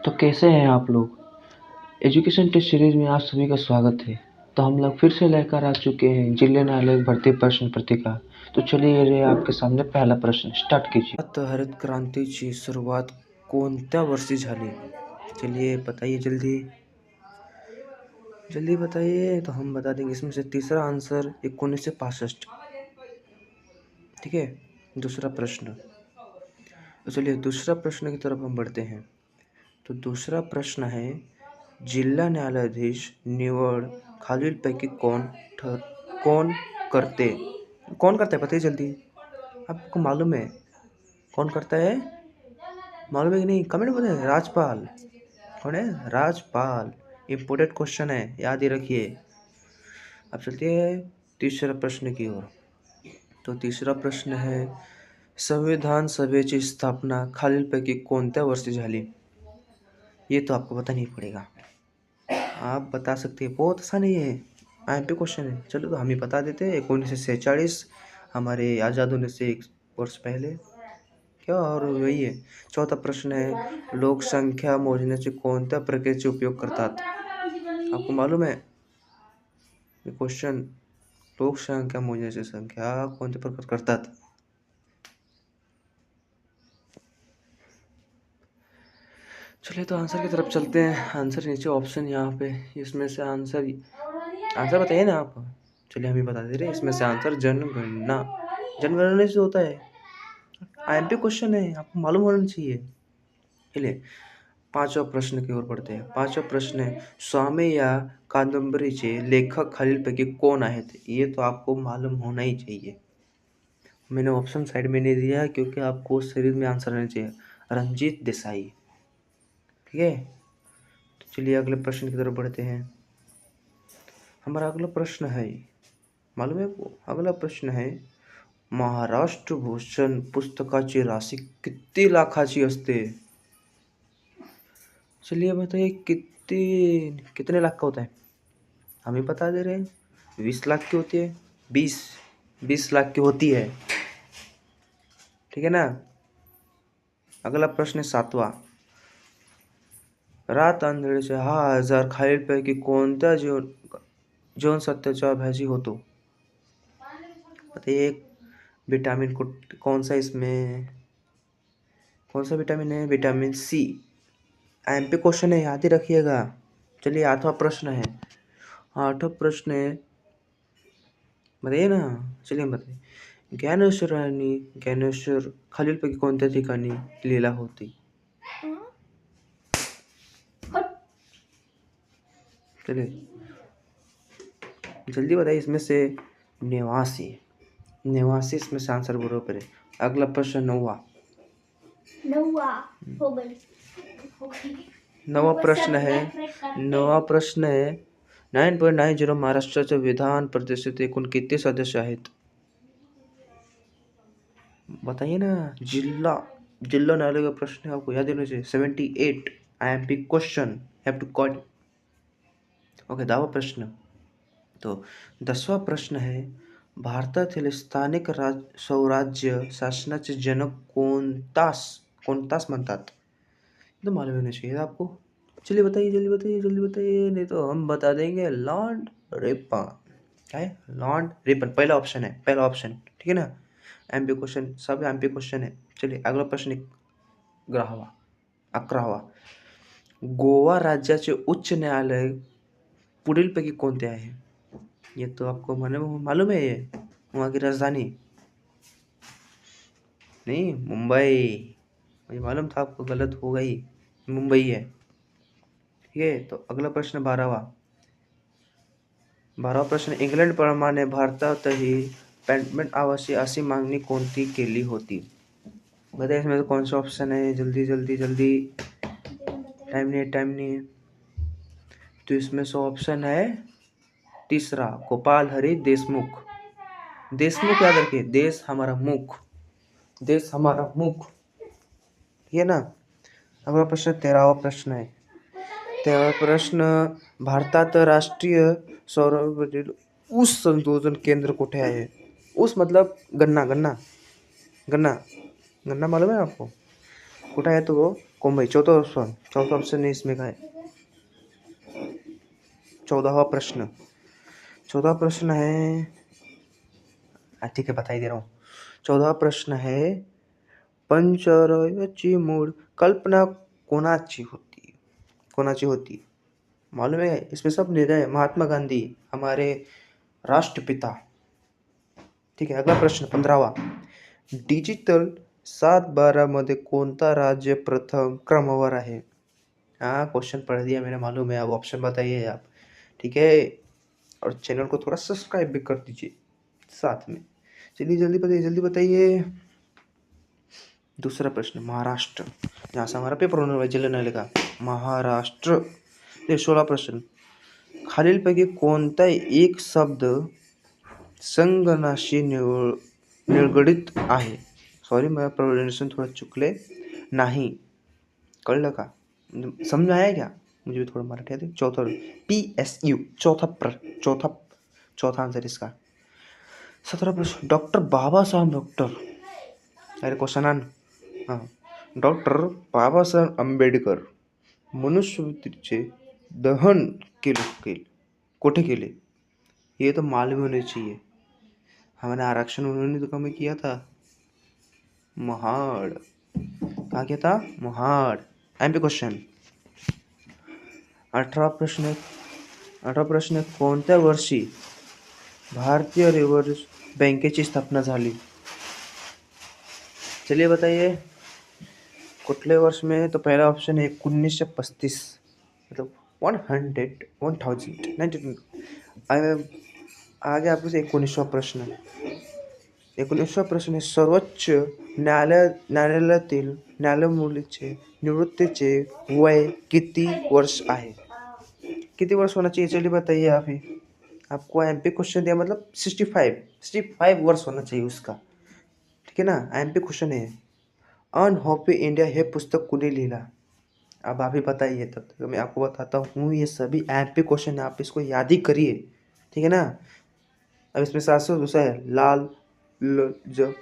तो कैसे हैं आप लोग। एजुकेशन टेस्ट सीरीज में आप सभी का स्वागत है। तो हम लोग फिर से लेकर आ चुके हैं जिले न्यायालय भर्ती प्रश्न पत्रिका। तो चलिए ये आपके सामने पहला प्रश्न स्टार्ट कीजिए। आता हरित क्रांतीची सुरुवात कोणत्या वर्षी झाली? चलिए बताइए जल्दी जल्दी बताइए। तो हम बता देंगे इसमें से तीसरा आंसर 1965। ठीक है, दूसरा प्रश्न। तो चलिए दूसरा प्रश्न की तरफ हम बढ़ते हैं। तो दूसरा प्रश्न है, जिल्हा न्यायाधीश निवड खालीलपैकी कौन करते कौन करता है? बताइए जल्दी। आपको मालूम है कौन करता है? मालूम है कि नहीं? कमेंट में बताइए। राजपाल। कौन है? राजपाल। इम्पोर्टेंट क्वेश्चन है, याद ही रखिए। अब चलते हैं तीसरा प्रश्न की ओर। तो तीसरा प्रश्न है, संविधान सभेची स्थापना खालीलपैकी कोणत्या वर्षी झाली? ये तो आपको पता नहीं पड़ेगा, आप बता सकते हैं। बहुत आसान है, एमपी क्वेश्चन है। चलो तो हम ही बता देते हैं। 1946, हमारे आज़ाद होने से 1 वर्ष पहले। क्या और वही है। चौथा प्रश्न है, लोकसंख्या मोजण्याचे कोणत्या प्रक्रियेचे उपयोग करतात? आपको मालूम है ये क्वेश्चन? लोकसंख्या मोजण्याची संख्या कोणत्या प्रकार करतात? चलिए तो आंसर की तरफ चलते हैं। आंसर नीचे ऑप्शन यहाँ पे, इसमें से आंसर बताइए ना आप। चलिए हम ही बता दे रहे हैं। इसमें से आंसर जनगणना। जनगणना से होता है। आईएमपी क्वेश्चन है, आपको मालूम होना चाहिए। चलिए पांचवा प्रश्न की ओर बढ़ते हैं। पांचवा प्रश्न है, स्वामी या कादंबरीचे लेखक खालीलपैकी कोण आहेत? ये तो आपको मालूम होना ही चाहिए। मैंने ऑप्शन साइड में नहीं दिया क्योंकि आपको सीरीज में आंसर आना चाहिए। रंजीत देसाई। ठीक है, तो चलिए अगले प्रश्न की तरफ बढ़ते हैं। हमारा अगला प्रश्न है, मालूम है आपको? अगला प्रश्न है, महाराष्ट्र भूषण पुस्तकाची राशी किती लाखाची असते? चलिए बताइए कितने लाख का होता है? हम ही बता दे रहे हैं। 20 लाख की होती है। 20 लाख की होती है। ठीक है ना। अगला प्रश्न है सातवां, रात अंधेरीचे 6,000 खालीलपैकी कोणत्या जीवनसत्वाचा अभ्यासी होतो? बताइए विटामिन को कौन सा विटामिन है? Vitamin C. एमपी क्वेश्चन है, याद ही रखिएगा। चलिए आठवां प्रश्न है। आठवां प्रश्न है, बताइए ना। चलिए हम बताइए, ज्ञानेश्वर खालीलपैकी कोणत्या ठिकाणी लिहिला होती? चलिए जल्दी बताइए। इसमें से नेवासी इसमें से आंसर बरोबर है। अगला प्रश्न नौवा प्रश्न है 9.90 महाराष्ट्राच्या विधान परिषदेत एकूण किती सदस्य आहेत? बताइए ना। जिला न्यायालय का प्रश्न है, आपको याद देना चाहिए। 78 IMP question, have to caught. Okay, 10वां प्रश्न। तो 10वां प्रश्न है, भारतातील स्थानिक स्वराज्य शासनाचे जनक कोणतास म्हणतात? तो मालूम होना चाहिए आपको। चलिए बताइए जल्दी बताइए, नहीं तो हम बता देंगे। Lord Ripon. क्या है? लॉर्ड रिपन पहला ऑप्शन। ठीक है ना। एमपी क्वेश्चन, सब एमपी क्वेश्चन है। चलिए अगला प्रश्न 11वां, गोवा राज्याचे उच्च न्यायालय पुढीलपैकी कोणते आहे? ये तो आपको मालूम है। ये वहाँ की राजधानी नहीं, मुंबई। मुझे मालूम था आपको, गलत होगा ही। मुंबई है। ठीक है, तो अगला प्रश्न 12वां प्रश्न, इंग्लंड प्रमाणे भारतातही पेटेंट आवासी अशी मागणी कोणती केली होती? बताइए इसमें तो कौन सा ऑप्शन है? जल्दी। टाइम नहीं है। तो इसमें से ऑप्शन है तीसरा, गोपाल हरि देशमुख। याद रखिए, देश हमारा मुख। ठीक है ना। अगला प्रश्न 13वां प्रश्न है। 13वां प्रश्न, भारतात राष्ट्रीय सौरवरील ऊस संशोधन केंद्र कुठे आहे? ऊस मतलब गन्ना मालूम है आपको? कुठे आहे तो? कोमई। चौथा ऑप्शन है इसमें का है 14वां प्रश्न। 14वां प्रश्न है, ठीक है बता ही दे रहा हूँ। 14वां प्रश्न है, पंचरयाची मूळ कल्पना कोणाची होती? मालूम है? इसमें सब निर्णय महात्मा गांधी, हमारे राष्ट्रपिता। ठीक है, अगला प्रश्न 15वां, डिजिटल 7/12 मध्ये कोणता राज्य प्रथम क्रमवार आहे? हाँ, क्वेश्चन पढ़ दिया मैंने, मालूम है। अब ऑप्शन बताइए आप, ठीक है। और चैनल को थोड़ा सब्सक्राइब भी कर दीजिए साथ में। चलिए जल्दी बताइए। दूसरा प्रश्न, महाराष्ट्र, जहाँ से हमारा पेपर होने वाला जिले नाले का महाराष्ट्र। 16 प्रश्न, खालीलपैकी कोणता एक शब्द संगनाशी निगडित आहे? सॉरी, मेरा प्रोनाउंसिएशन थोड़ा चुकले नाही, कळलं का? समझ में आया क्या? मुझे भी थोड़ा मराठी आती। चौथा PSU, चौथा आंसर इसका। 17 प्रश्न, डॉक्टर बाबासाहेब डॉक्टर बाबासाहेब आंबेडकर मनुस्मृतीचे दहन कोठे केले? ये तो मालूम होने चाहिए, हमारे आरक्षण उन्होंने तो कम किया था, महाड़। कहाँ किया था? महाड़। MP question. 18 प्रश्न, कोणत्या वर्षी भारतीय रिझर्व्ह बँकेची स्थापना झाली? चलिए बताइए, कुठले वर्ष में? तो पहला ऑप्शन है 1935, मतलब 1900। आगे आपको 19वां प्रश्न। 19वां प्रश्न है, सर्वोच्च न्यायालयातील न्यायमूर्तीचे निवृत्तीचे वय किती वर्ष आहे? किती वर्ष होना चाहिए? चलिए बताइए आप ही। आपको MP क्वेश्चन दिया, मतलब 65 वर्ष होना चाहिए उसका, ठीक है ना? MP क्वेश्चन है, अनहॅपी इंडिया हे पुस्तक कुणी लिहिला? अब आप ही बताइए, तब तक मैं आपको बताता हूँ। ये सभी MP क्वेश्चन है, आप इसको याद ही करिए, ठीक है ना? अब इसमें 700 है, लाल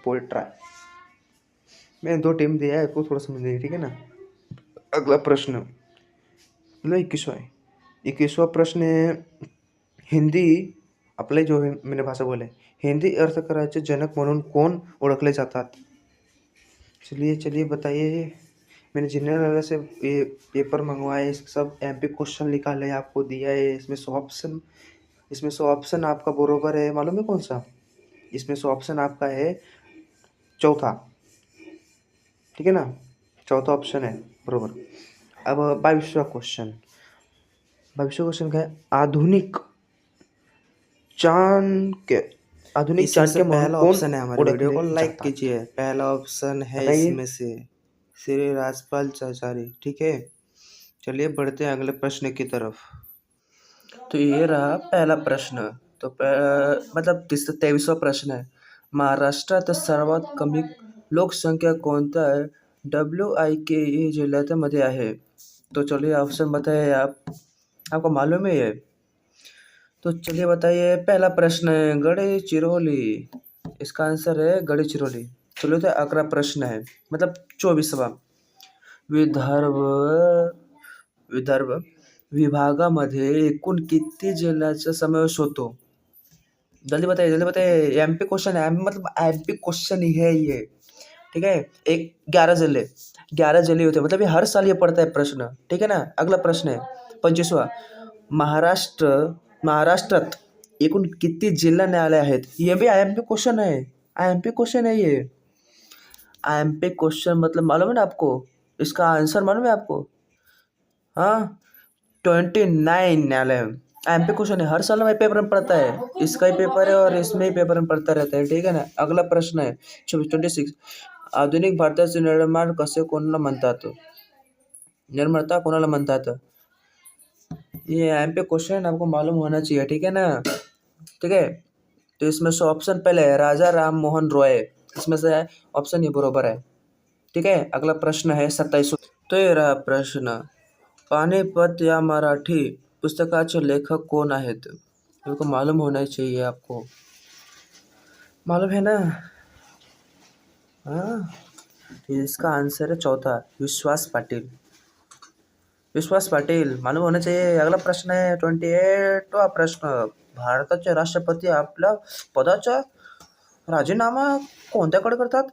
पोएट्रा। मैंने 2 टीम दिया है, आपको थोड़ा समझ लीजिए, ठीक है ना? अगला प्रश्न, मतलब 21वां प्रश्न है, हिंदी आपले जो मैंने भाषा बोले, हिंदी अर्थकाराचे जनक म्हणून कोण ओळखले जातात? चलिए बताइए। मैंने जनरल वाले से ये पेपर मंगवाए, सब MP क्वेश्चन निकाले, आपको दिया है। इसमें 100 ऑप्शन आपका बरोबर है, मालूम है कौन सा? इसमें 100 ऑप्शन आपका है चौथा, ठीक है ना? चौथा ऑप्शन है बरोबर। अब 22वां क्वेश्चन क्या है? आधुनिक चाणक्य पहला कौन ऑप्शन है, हमारे वीडियो को ओळखले लाइक जातात? कीजिए। पहला ऑप्शन है बताइए। इसमें से श्री राजपाल चाचारी, ठीक है। चलिए बढ़ते हैं अगले प्रश्न की तरफ। तो ये रहा पहला प्रश्न। तो मतलब 23वां प्रश्न है, महाराष्ट्रात सर्वात कमी लोकसंख्या कोणत्या WIKE जिल्ह्यामध्ये आहे? तो चलिए ऑप्शन बताइए आप, आपको मालूम है ये? तो चलिए बताइए। पहला प्रश्न है गडचिरोली, इसका आंसर है गडचिरोली। चलो तो अगला प्रश्न है, मतलब 24वां, विदर्भ विभागामध्ये एकूण किती जिल्ह्याचा समावेश होतो? जल्दी बताइए। MP क्वेश्चन है, मतलब MP क्वेश्चन ही है ये, ठीक है। 11 जिले होते हैं, मतलब ये हर साल ये पड़ता है प्रश्न, ठीक है ना? अगला प्रश्न है 25वां, महाराष्ट्रात एकूण किती जिल्हा न्यायालय आहेत? ये भी IMP क्वेश्चन है ये। IMP क्वेश्चन मतलब मालूम है ना आपको? इसका आंसर मालूम है आपको? हाँ, 29 न्यायालय। MP क्वेश्चन है, हर साल में पेपर में पढ़ता है, इसका ही पेपर है और इसमें ही पेपर में पढ़ता रहता है, ठीक है ना? अगला प्रश्न है 26, आधुनिक भारताचे निर्माण कोणाला म्हणतात? ये MP क्वेश्चन है, आपको मालूम होना चाहिए, ठीक है ना? ठीक है। तो इसमें से ऑप्शन पहले है राजा राम मोहन रॉय, इसमें से ऑप्शन ये बरोबर है, ठीक है। अगला प्रश्न है 27। तो ये रहा प्रश्न, पानिपत या मराठी पुस्तकाचे लेखक कोण आहेत? आपको मालूम होना चाहिए, आपको मालूम है ना? हाँ, तो इसका आंसर है चौथा, विश्वास पाटिल। विश्वास पाटिल मालूम होना चाहिए। अगला प्रश्न है 28वां प्रश्न, भारताचे राष्ट्रपती आपल्या पदाचा राजीनामा कोणत्याकडे करतात?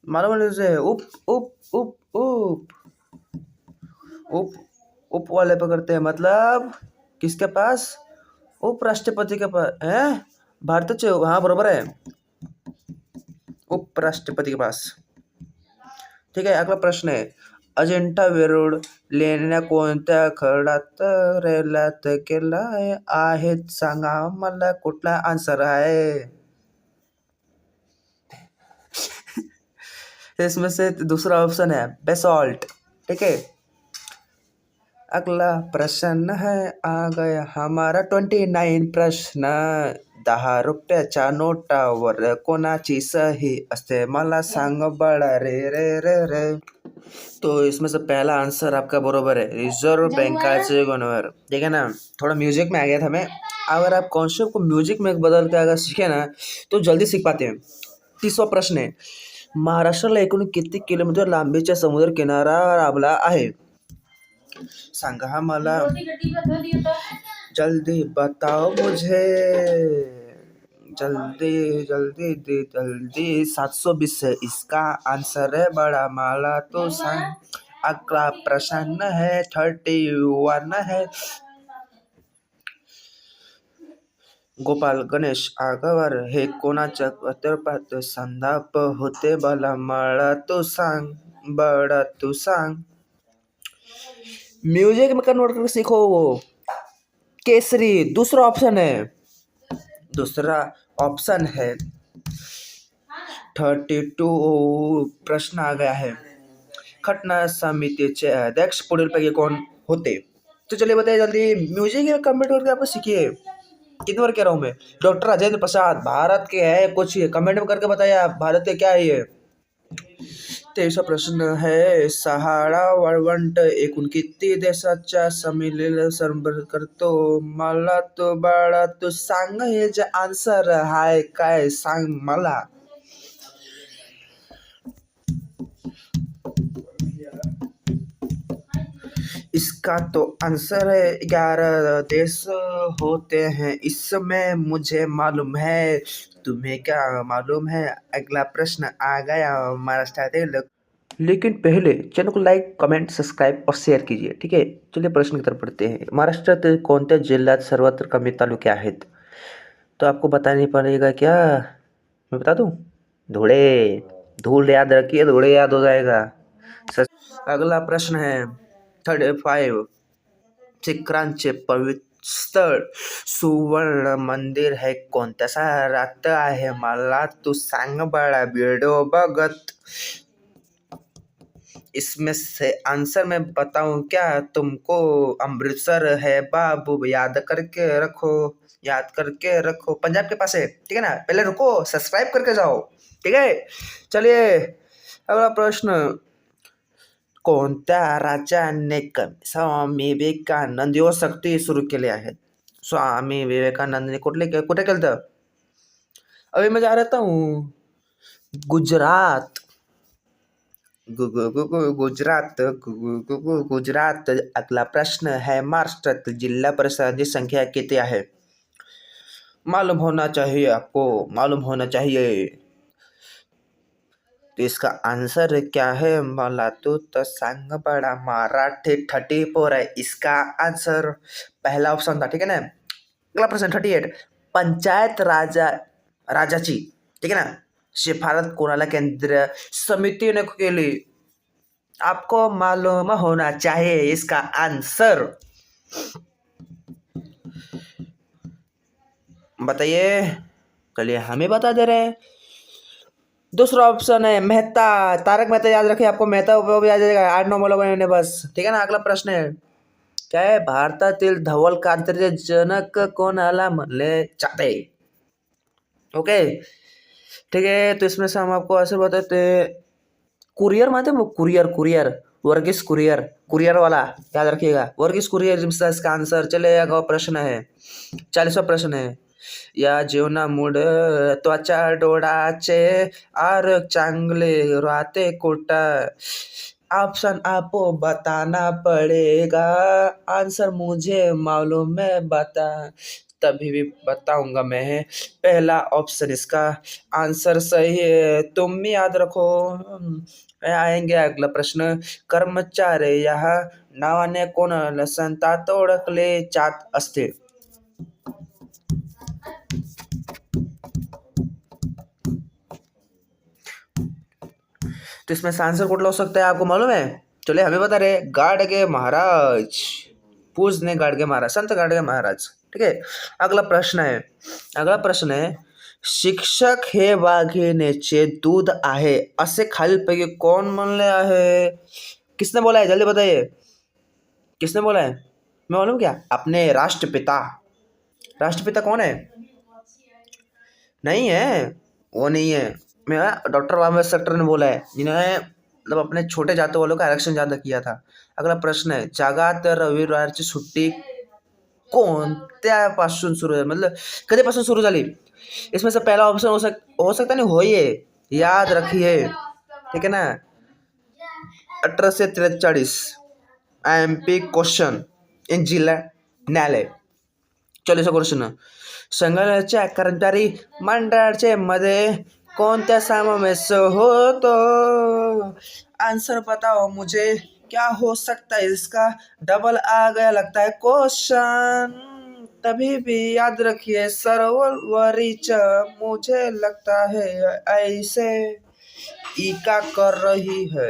मालूम होना चाहिए। उप उप उप उप उप उप वाले पे करते हैं, मतलब किसके पास? उपराष्ट्रपति के पास है। भारताचे, हाँ बरोबर है, उपराष्ट्रपति के पास। ठीक है, अगला प्रश्न है, अजिंठा वेरूळ लेण्या कोणत्या खंडात रेल्वेत केल्या आहेत? सांगा मला कुठला आन्सर आहे? इसमें से दूसरा ऑप्शन है बेसॉल्ट। ठीक है, अगला प्रश्न है, आ गया हमारा 29 प्रश्न। 10 रुपयाच्या नोटावर कोणाची सही असते? मला सांग बड़ा रे रे रे रे। तो इसमें से पहला आंसर आपका बरोबर है, रिजर्व बैंकाचे गवर्नर। ठीक है ना, थोड़ा म्यूजिक में आ गया था मैं। अगर आप कॉन्सेप्ट को म्यूजिक में बदल के अगर सीखे ना तो जल्दी सीख पाते हैं। 30वां प्रश्न है, महाराष्ट्राला एकूण किती किलोमीटर लांबीचा समुद्र किनारा लाभला आहे? सांगा मला, जल्दी बताओ मुझे, जल्दी जल्दी जल्दी। 720 है इसका आंसर है, बड़ा माला तो सांग। अगला प्रश्न है 31 है, गोपाल गणेश आगरकर हे कोणाच्या चित्रपटात संदाप होते? भला मला तो सांग, बड़ा तू सांग। म्यूजिक में कन्वर्ट करके सीखो वो। केसरी दूसरा ऑप्शन है, दूसरा ऑप्शन है। 32 प्रश्न आ गया है, घटना समितीचे अध्यक्ष पुढीलपैकी कोण होते? तो चलिए बताइए जल्दी, म्यूजिक कमेंट करके आप सीखिए। कितनी बार कह रहा हूँ मैं? डॉक्टर राजेंद्र प्रसाद भारत के है, कुछ कमेंट में करके बताइए आप, भारत के क्या है ये? 23वां प्रश्न है, सहारा वाळवंट एकूण किती देशाच्या सम्मिलन संबंध करतो? मला तो बाळा तू सांग, हे जे आन्सर हाय काय सांग मला। इसका तो आंसर है 11 देश होते हैं, इसमें मुझे मालूम है, तुम्हें क्या मालूम है? अगला प्रश्न आ गया महाराष्ट्रातील। लेकिन पहले चैनल को लाइक कमेंट सब्सक्राइब और शेअर कीजिए। ठीक है, चलिए प्रश्न की तरफ पढ़ते हैं। महाराष्ट्रातील कोणत्या जिल्ह्यात सर्वत्र कमी तालुके आहेत? तो आपको बताना पड़ेगा क्या? मैं बता दूं? धुळे। धूल याद रखिए, धुळे याद हो जाएगा। अगला प्रश्न है 35, शिखरांचे पवित्र स्थळ सुवर्ण मंदिर है कोणत्या शहरात आहे? मला तू सांग बड़ा वीडियो बघत। इसमें से आंसर मैं बताऊं क्या तुमको? अमृतसर है बाबू, याद करके रखो, याद करके रखो। पंजाब के पास है, ठीक है ना? पहले रुको, सब्सक्राइब करके जाओ। ठीक है, चलिए अगला प्रश्न, कोणत्या राज्याने स्वामी विवेकानंद युवशक्ती सुरू केले आहेत? स्वामी विवेकानंद ने कुठे केलं तर? अभी मैं जा रहता हूँ गुजरात। गुजरात गुजरात। अगला प्रश्न है, महाराष्ट्रातील जिल्हा परिषदांची संख्या किती आहे? मालूम होना चाहिए आपको, मालूम होना चाहिए। तो इसका आंसर क्या है? मला तो सांग बड़ा मराठी। 34 है इसका आंसर, पहला ऑप्शन था। ठीक है ना, अगला प्रश्न 38, पंचायत राजाची, ठीक है ना, शिफारस कोणाला केंद्रीय समितीने केली? आपको मालूम होना चाहिए इसका आंसर, बताइए। चलिए हमें बता दे रहे हैं, दूसरा ऑप्शन है मेहता, तारक मेहता। याद रखिए, आपको मेहता याद जाएगा, 8-9 बोला बस। ठीक है ना, अगला प्रश्न है, क्या है भारतातील धवल क्रांतीचे जनक कोणाला म्हणले जाते? ओके, ठीक है, तो इसमें से हम आपको ऐसे बताते हैं, कुरियर मानते हैं, कुरियर वर्गीस कुरियर वाला, याद रखिएगा, वर्गीस कुरियर इसका आंसर। चलेगा, प्रश्न है 40वां प्रश्न है, या जीवनामूड त्वचा डोळाचे आरोग्य चांगले राहते कुठं? ऑप्शन आपको बताना पड़ेगा, आंसर मुझे मालूम है बता, तभी भी बताऊंगा मैं। पहला ऑप्शन इसका आंसर सही है, तुम भी याद रखो। आएंगे अगला प्रश्न। कर्मचारी या नावाने कोणाला संतात ओळखले जात असते? तो इसमें से आंसर कुठला हो सकता है, आपको मालूम है? चलिए हमें बता रहे, गाडगे महाराज। पूजने गाडगे महाराज, संत गाडगे महाराज। ठीक है, अगला प्रश्न है शिक्षक हे वाघिणीचे दूध आहे असे खालीलपैकी कोण म्हणले आहे? किसने बोला है, जल्दी बताइए, किसने बोला है? मैं मालूम क्या? अपने राष्ट्रपिता। राष्ट्रपिता कौन है? नहीं है, वो नहीं है। मेरा डॉक्टर बाबा आम्बेडकर ने बोला है, जिन्होंने मतलब अपने छोटे जातों वालों का आरक्षण ज्यादा किया था। अगला प्रश्न है जगात रविवारची सुट्टी कोणत्यापासून सुरू झाली, मतलब कधीपासून सुरू झाली? इसमें से पहला ऑप्शन हो सकता नहीं, हो ये याद रखिए, ठीक है ना? 1843 MP क्वेश्चन इन जिल्हा न्यायालय। चलिए क्वेश्चन, संघाच्या कर्मचारी मंडळाचे मध्ये कोणत्या समावेश होतो? आंसर बताओ मुझे, क्या हो सकता है इसका? डबल आ गया लगता है क्वेश्चन, तभी भी याद रखिए सरवरीच, मुझे लगता है ऐसे ईका कर रही है।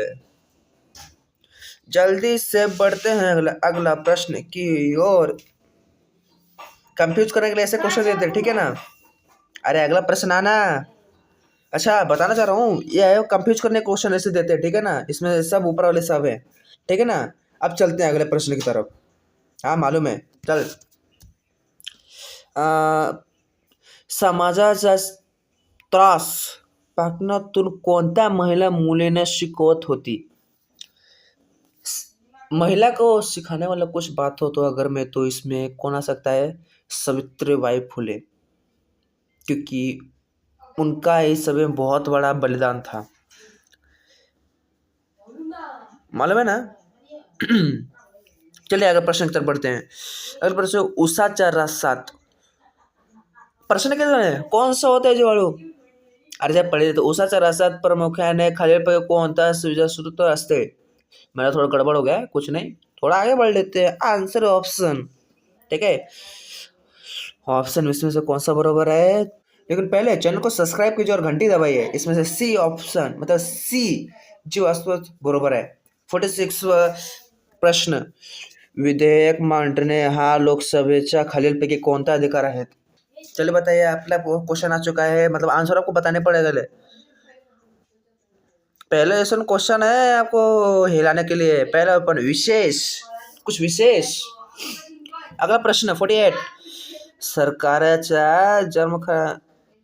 जल्दी से बढ़ते हैं अगला प्रश्न की ओर। कंफ्यूज करने के लिए ऐसे क्वेश्चन देते हैं, ठीक है ना? अरे अगला प्रश्न आना। अच्छा बताना चाह रहा हूँ, ये है कंफ्यूज करने क्वेश्चन ऐसे देते हैं, ठीक है ना? इसमें सब ऊपर वाले सब है, ठीक है ना? अब चलते हैं अगले प्रश्न की तरफ। हाँ मालूम है, चल। समाजाचा त्रास पाटणातून कोणत्या महिला मुलीने शिकवत होती? महिला को सिखाने वाला कुछ बात हो तो अगर मैं, तो इसमें कौन आ सकता है? सावित्रीबाई फुले, क्योंकि उनका इस समय बहुत बड़ा बलिदान था, मालूम है ना? चलिए अगर प्रश्न की तरफ बढ़ते हैं। अगर प्रश्न उसाच्या रसात, प्रश्न क्या है, कौन सा होता है जिवाळू? अरे जब पढ़े तो उसाच्या रसात प्रामुख्याने खालीलपैकी कोणता स्रोत असते? मेरा थोड़ा गड़बड़ हो गया है, कुछ नहीं, थोड़ा आगे बढ़ लेते हैं। आंसर ऑप्शन, ठीक है? ऑप्शन इसमें से कौन सा बरोबर है? लेकिन पहले चैनल को सब्सक्राइब कीजिए और घंटी दबाइए। इसमें से सी ऑप्शन, मतलब सी जी वास्तव बरोबर है। 46 प्रश्न, विधेयक मांडणे हा लोकसभेच्या खालीलपैकी कोणता अधिकार आहे? चलिए बताइए, आपका क्वेश्चन आ चुका है, मतलब आंसर आपको बताने पड़ेगा। पहले ऐसा क्वेश्चन है आपको हिलाने के लिए, पहला अपन विशेष, कुछ विशेष। अगला प्रश्न 48, सरकारच्या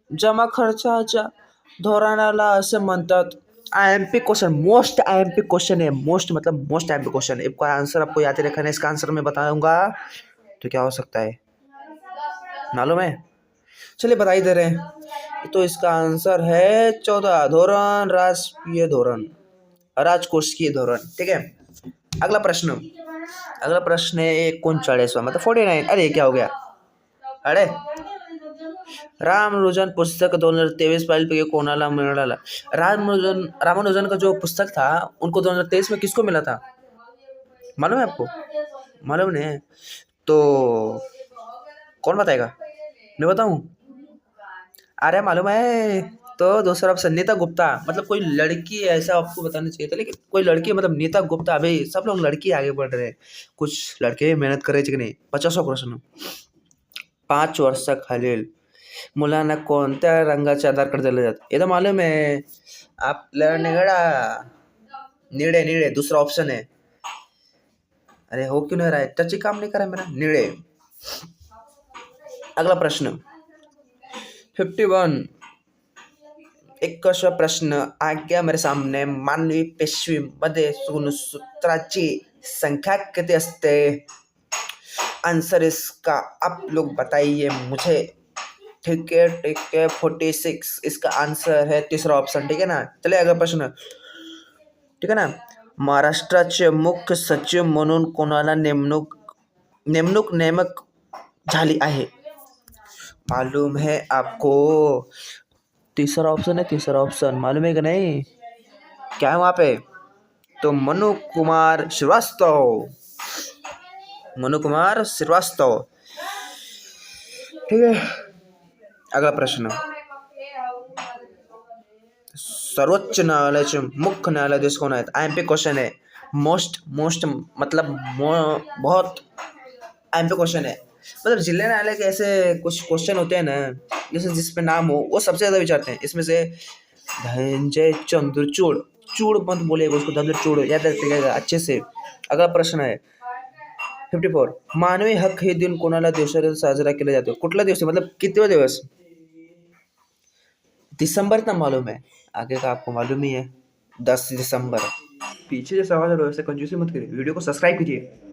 जमा खर्चाच्या धोरणाला असे म्हणतात। IMP question, most IMP question है, मोस्ट मतलब मोस्ट IMP क्वेश्चन। इसका आंसर आपको याद रखना है, इसका आंसर मैं बताऊंगा तो क्या हो सकता है, मालूम है? चलिए बता ही दे रहे हैं। तो इसका आंसर है 14 धोरण, राष्ट्रीय धोरण, राजकोषीय धोरण, ठीक है? अगला प्रश्न है 39वां, मतलब 49। अरे क्या हो गया? अरे रामानुजन पुस्तक 2023 पैकी कोणाला मिळाला? रामानुजन का जो पुस्तक था उनको 2023 में किसको मिला था, मालूम है आपको? मालूम नहीं है तो कौन बताएगा? मैं बताऊं? अरे मालूम है, तो दूसरा ऑप्शन नीता गुप्ता, मतलब कोई लड़की, ऐसा आपको बताना चाहिए था, लेकिन कोई लड़की, मतलब नीता गुप्ता। अभी सब लोग लड़की आगे बढ़ रहे हैं, कुछ लड़के मेहनत करायचे की नाही। 50वां प्रश्न, 5 वर्षाखालील मुलांना कोणत्या रंगाचे आधार कार्ड दिले जातात? ये तो मालूम है आपल्याला, निळे, दूसरा ऑप्शन है। अरे हो क्यों नहीं रहा है, टच काम नहीं करा मेरा, निळे। अगला प्रश्न 51, 21वां प्रश्न आ गया मेरे सामने। मानवी पेशीमध्ये गुणसूत्राची संख्या किती असते? आंसर इसका आप लोग बताइए मुझे, ठीक है 46 इसका आंसर है तीसरा ऑप्शन, ठीक है ना। चलिए अगला प्रश्न, ठीक है ना। महाराष्ट्राचे मुख्य सचिव म्हणून कोणाला नेमणूक झाली आहे, मालूम है आपको? तीसरा ऑप्शन है, तीसरा ऑप्शन मालूम है कि नहीं, क्या है वहाँ पे? तो मनु कुमार श्रीवास्तव, मनु कुमार श्रीवास्तव, ठीक है। अगला प्रश्न, सर्वोच्च न्यायालयाचे मुख्य न्यायाधीश कोण आहेत? IMP क्वेश्चन है, मोस्ट मतलब बहुत IMP क्वेश्चन है। मतलब जिला न्यायालय के ऐसे कुछ क्वेश्चन होते हैं ना, जैसे जिसपे नाम हो वो सबसे ज़्यादा विचारते हैं। इसमें से धनंजय चंद्रचूड़, चूड़ मत बोलिएगा उसको, चंद्रचूड़ याद रखिएगा अच्छे से। अगला प्रश्न है 54, मानवी हक हे दिन कोणाला दिवसाला साजरा केला जातो? कुठला दिवस है, मतलब कितवा दिवस? दिसंबर ना मालूम है, आगे का आपको मालूम ही है, 10 दिसंबर। पीछे जो सवाल है वैसे कंजूसी मत करिए, वीडियो को सब्सक्राइब कीजिए।